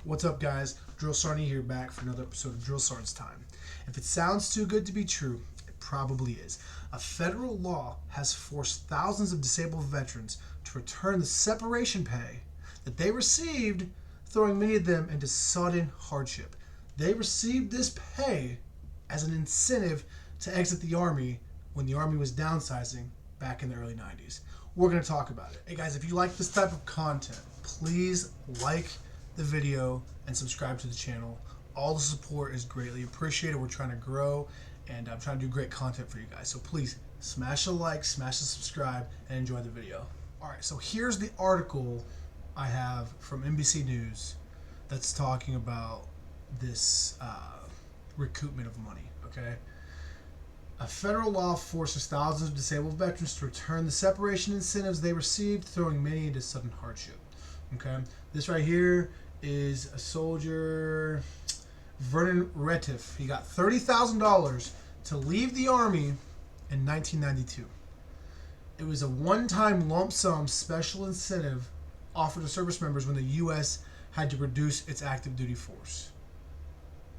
What's up, guys? Drill Sarny here, back for another episode of Drill Sarn's Time. If it sounds too good to be true, it probably is. A federal law has forced thousands of disabled veterans to return the separation pay that they received, throwing many of them into sudden hardship. They received this pay as an incentive to exit the Army when the Army was downsizing back in the early 90s. We're going to talk about it. Hey guys, if you like this type of content, please like the video and subscribe to the channel. All the support is greatly appreciated. We're trying to grow, and I'm trying to do great content for you guys. So please smash a like, smash the subscribe, and enjoy the video. Alright, so here's the article I have from NBC News that's talking about this recoupment of money, okay? A federal law forces thousands of disabled veterans to return the separation incentives they received, throwing many into sudden hardship. Okay, this right here is a soldier, Vernon Retiff. He got $30,000 to leave the Army in 1992. It was a one-time lump sum special incentive offered to service members when the U.S. had to reduce its active duty force.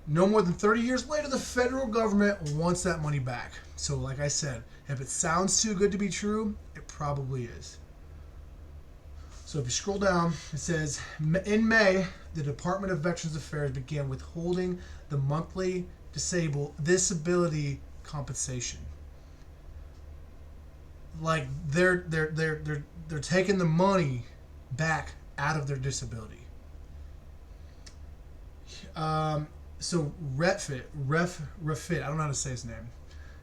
No more than 30 years later, the federal government wants that money back. So like I said, if it sounds too good to be true, it probably is. So if you scroll down, it says, in May, the Department of Veterans Affairs began withholding the monthly disability compensation. Like they're taking the money back out of their disability. So Refit, I don't know how to say his name.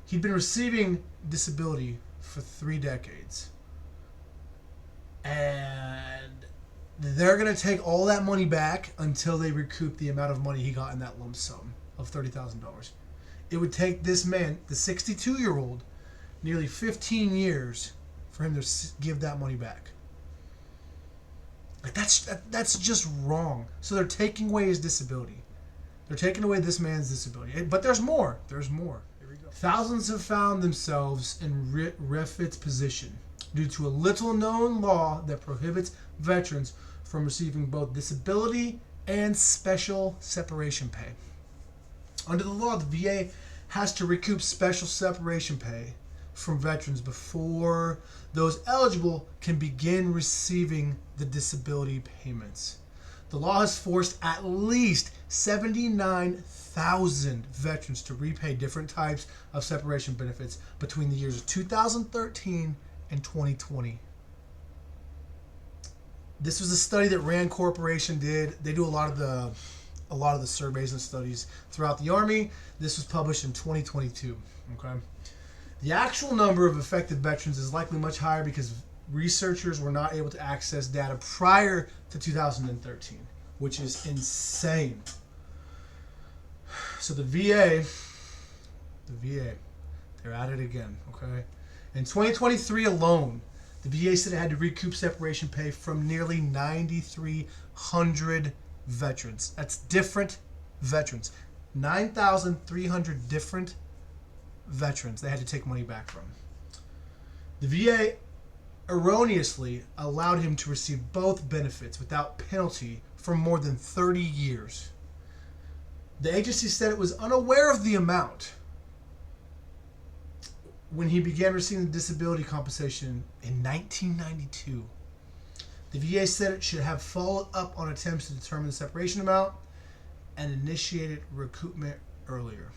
He'd been receiving disability for 3 decades. And they're going to take all that money back until they recoup the amount of money he got in that lump sum of $30,000. It would take this man, the 62-year-old, nearly 15 years for him to give that money back. Like that's just wrong. So they're taking away his disability. They're taking away this man's disability. But there's more. There's more. Here we go. Thousands have found themselves in Refit's position due to a little-known law that prohibits veterans from receiving both disability and special separation pay. Under the law, the VA has to recoup special separation pay from veterans before those eligible can begin receiving the disability payments. The law has forced at least 79,000 veterans to repay different types of separation benefits between the years of 2013 and 2020. This was a study that Rand Corporation did. They do a lot of the surveys and studies throughout the Army. This was published in 2022. Okay, the actual number of affected veterans is likely much higher because researchers were not able to access data prior to 2013, which is insane. So the VA, they're at it again. Okay. In 2023 alone, the VA said it had to recoup separation pay from nearly 9,300 veterans. That's different veterans. 9,300 different veterans they had to take money back from. The VA erroneously allowed him to receive both benefits without penalty for more than 30 years. The agency said it was unaware of the amount when he began receiving disability compensation in 1992. The VA said it should have followed up on attempts to determine the separation amount and initiated recoupment earlier.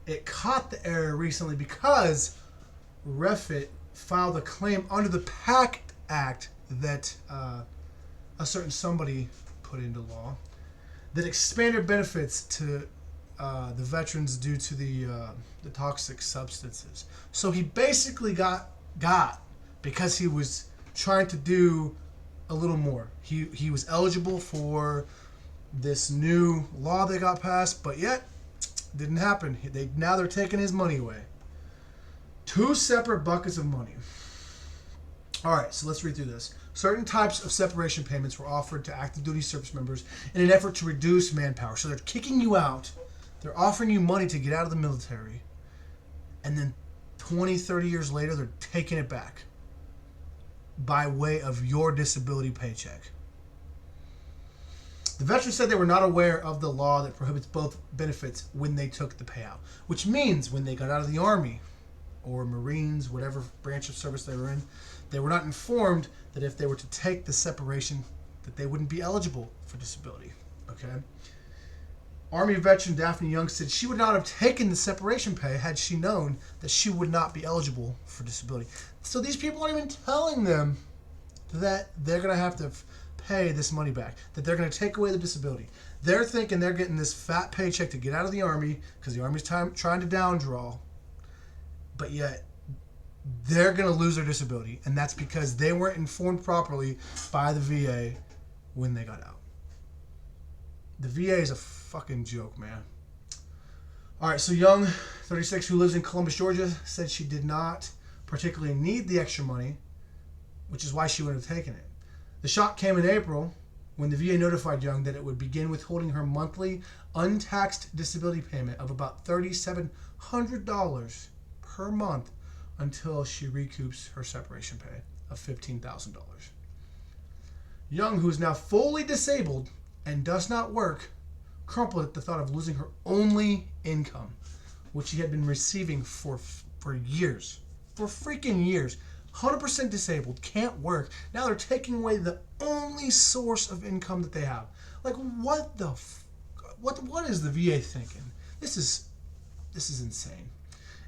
It caught the error recently because Refit filed a claim under the PACT Act that a certain somebody put into law that expanded benefits to the veterans due to the toxic substances. So he basically got because he was trying to do a little more. He was eligible for this new law that got passed, but yet didn't happen. Now they're taking his money away. 2 separate buckets of money. All right, so let's read through this. Certain types of separation payments were offered to active duty service members in an effort to reduce manpower. So they're kicking you out. They're offering you money to get out of the military. And then 20, 30 years later, they're taking it back by way of your disability paycheck. The veterans said they were not aware of the law that prohibits both benefits when they took the payout, which means when they got out of the Army or Marines, whatever branch of service they were in, they were not informed that if they were to take the separation, that they wouldn't be eligible for disability. Okay? Army veteran Daphne Young said she would not have taken the separation pay had she known that she would not be eligible for disability. So these people aren't even telling them that they're going to have to pay this money back, that they're going to take away the disability. They're thinking they're getting this fat paycheck to get out of the Army because the Army's trying to downdraw, but yet they're going to lose their disability, and that's because they weren't informed properly by the VA when they got out. The VA is a fucking joke, man. All right, so Young, 36, who lives in Columbus, Georgia, said she did not particularly need the extra money, which is why she wouldn't have taken it. The shock came in April when the VA notified Young that it would begin withholding her monthly untaxed disability payment of about $3,700 per month until she recoups her separation pay of $15,000. Young, who is now fully disabled and does not work, crumpled at the thought of losing her only income, which she had been receiving for years. For freaking years. 100% disabled, can't work. Now they're taking away the only source of income that they have. Like, what the what is the VA thinking? This is insane.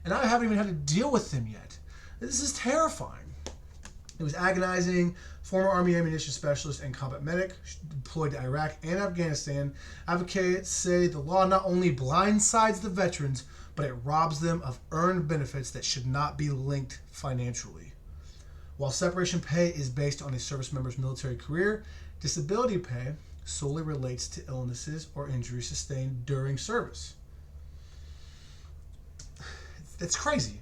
And I haven't even had to deal with them yet. This is terrifying. It was agonizing. Former Army ammunition specialist and combat medic deployed to Iraq and Afghanistan. Advocates say the law not only blindsides the veterans, but it robs them of earned benefits that should not be linked financially. While separation pay is based on a service member's military career, disability pay solely relates to illnesses or injuries sustained during service. That's crazy.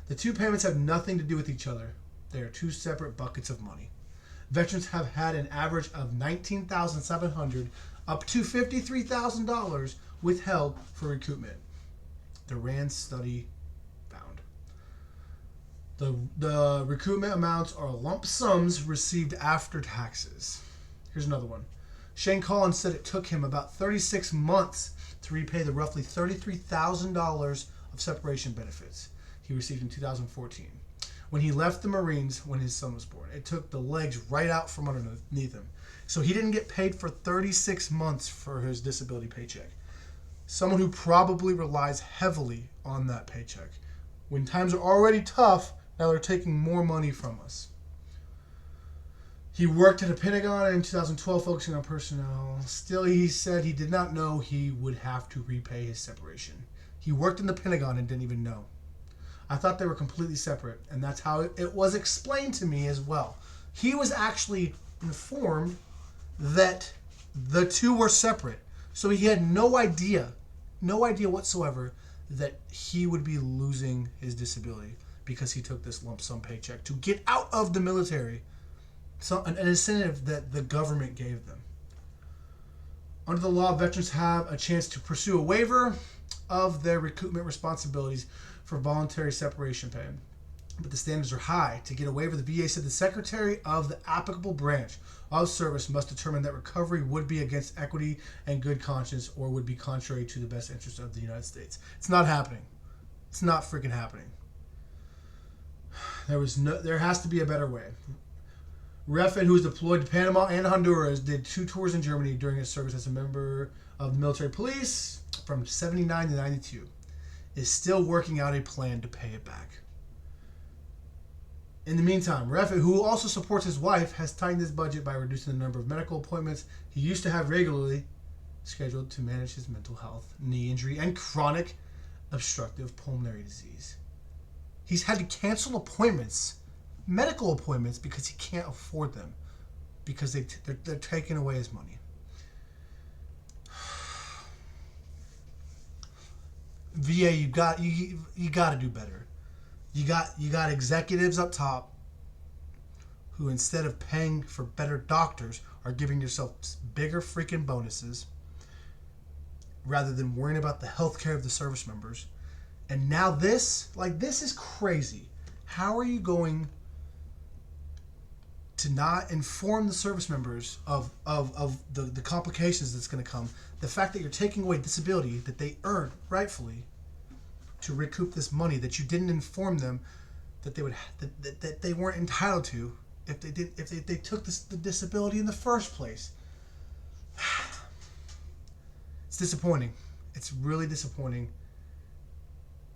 The two payments have nothing to do with each other. They are two separate buckets of money. Veterans have had an average of $19,700 up to $53,000 withheld for recoupment. The RAND study found. The recoupment amounts are lump sums received after taxes. Here's another one. Shane Collins said it took him about 36 months to repay the roughly $33,000 of separation benefits he received in 2014. When he left the Marines when his son was born, it took the legs right out from underneath him. So he didn't get paid for 36 months for his disability paycheck. Someone who probably relies heavily on that paycheck. When times are already tough, now they're taking more money from us. He worked at the Pentagon in 2012, focusing on personnel. Still, he said he did not know he would have to repay his separation. He worked in the Pentagon and didn't even know. I thought they were completely separate, and that's how it was explained to me as well. He was actually informed that the two were separate. So he had no idea whatsoever that he would be losing his disability because he took this lump sum paycheck to get out of the military. So an incentive that the government gave them. Under the law, veterans have a chance to pursue a waiver of their recoupment responsibilities for voluntary separation pay. But the standards are high. To get a waiver, the VA said the secretary of the applicable branch of service must determine that recovery would be against equity and good conscience or would be contrary to the best interest of the United States. It's not happening. It's not freaking happening. There has to be a better way. Refit, who was deployed to Panama and Honduras, did 2 tours in Germany during his service as a member of the military police from 79 to 92. Is still working out a plan to pay it back. In the meantime, Refit, who also supports his wife, has tightened his budget by reducing the number of medical appointments he used to have regularly scheduled to manage his mental health, knee injury, and chronic obstructive pulmonary disease. He's had to cancel appointments, medical appointments, because he can't afford them, because they're taking away his money. VA, you got to do better. You got executives up top who, instead of paying for better doctors, are giving yourselves bigger freaking bonuses rather than worrying about the health care of the service members. And now this is crazy. How are you going to not inform the service members of the complications that's going to come, the fact that you're taking away disability that they earned rightfully to recoup this money that you didn't inform them that they would that they weren't entitled to if they took the disability in the first place. It's disappointing. It's really disappointing,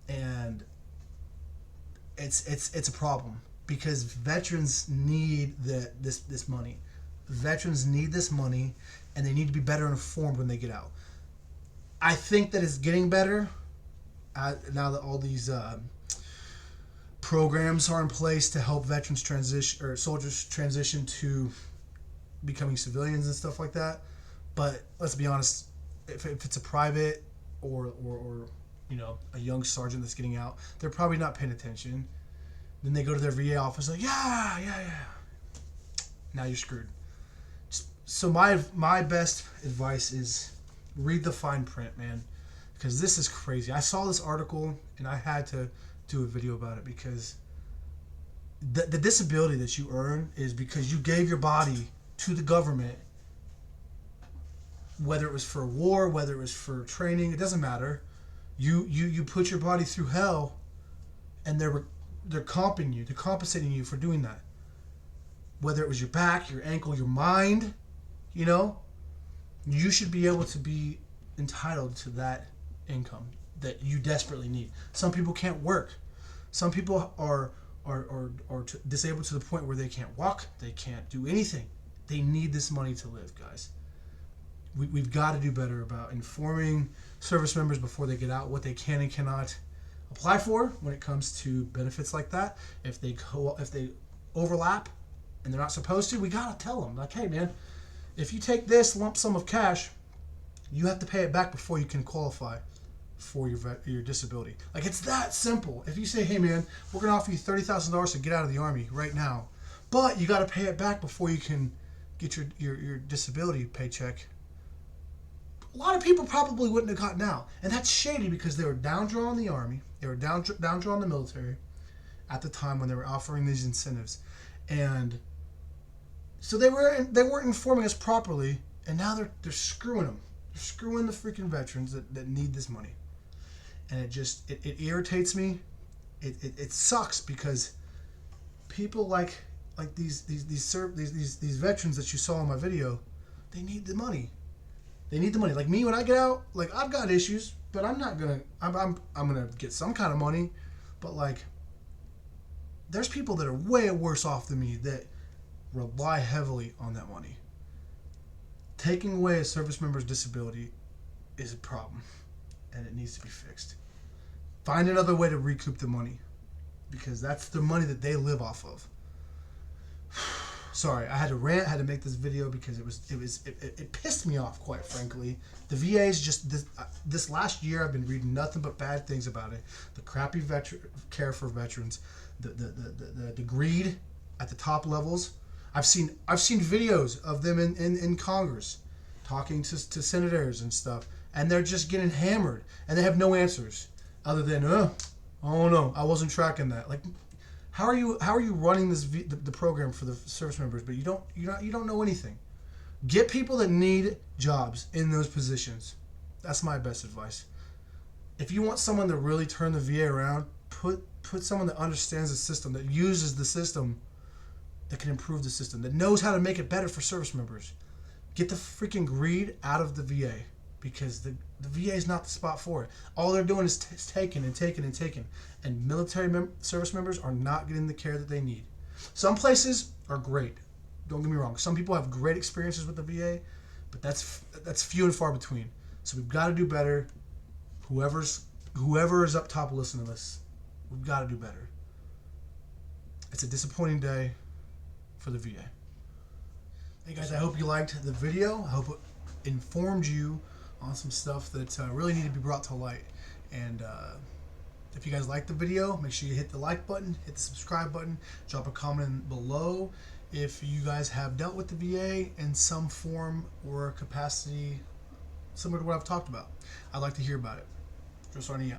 and it's a problem because veterans need this money. Veterans need this money, and they need to be better informed when they get out. I think that it's getting better now that all these programs are in place to help veterans transition or soldiers transition to becoming civilians and stuff like that. But let's be honest, if it's a private or a young sergeant that's getting out, they're probably not paying attention. Then they go to their VA office like, yeah. Now you're screwed. So my best advice is read the fine print, man, because this is crazy. I saw this article and I had to do a video about it because the disability that you earn is because you gave your body to the government, whether it was for war, whether it was for training, it doesn't matter. You put your body through hell, and they're compensating you for doing that. Whether it was your back, your ankle, your mind, you should be able to be entitled to that income that you desperately need. Some people can't work. Some people are disabled to the point where they can't walk, they can't do anything. They need this money to live, guys. We've got to do better about informing service members before they get out what they can and cannot apply for when it comes to benefits like that. If they overlap and they're not supposed to, we got to tell them, like, hey, man, if you take this lump sum of cash, you have to pay it back before you can qualify for your disability. Like, it's that simple. If you say, hey, man, we're going to offer you $30,000 to get out of the Army right now, but you got to pay it back before you can get your disability paycheck, a lot of people probably wouldn't have gotten out. And that's shady because they were down-drawn in the Army. They were down-drawn in the military at the time when they were offering these incentives. And so they weren't informing us properly, and now they're screwing them. They're screwing the freaking veterans that need this money. And it irritates me. It sucks because people like these veterans that you saw in my video, they need the money. They need the money. Like me, when I get out, like, I've got issues, but I'm gonna get some kind of money. But like, there's people that are way worse off than me that rely heavily on that money. Taking away a service member's disability is a problem, and it needs to be fixed. Find another way to recoup the money, because that's the money that they live off of. Sorry, I had to rant. I had to make this video because it pissed me off, quite frankly. The VA is just this last year I've been reading nothing but bad things about it. The crappy care for veterans, the greed at the top levels. I've seen videos of them in Congress talking to senators and stuff, and they're just getting hammered, and they have no answers other than oh no, I wasn't tracking that. Like, how are you running the program for the service members, but you don't know anything? Get people that need jobs in those positions. That's my best advice. If you want someone to really turn the VA around, put someone that understands the system, that uses the system, that can improve the system, that knows how to make it better for service members. Get the freaking greed out of the VA, because the VA is not the spot for it. All they're doing is taking and taking and taking, and military service members are not getting the care that they need. Some places are great. Don't get me wrong. Some people have great experiences with the VA, but that's few and far between. So we've got to do better. Whoever is up top listening to this, we've got to do better. It's a disappointing day for the VA. Hey guys, I hope you liked the video. I hope it informed you on some stuff that really need to be brought to light. And if you guys liked the video, make sure you hit the like button, hit the subscribe button, drop a comment below if you guys have dealt with the VA in some form or capacity similar to what I've talked about. I'd like to hear about it. Just starting out.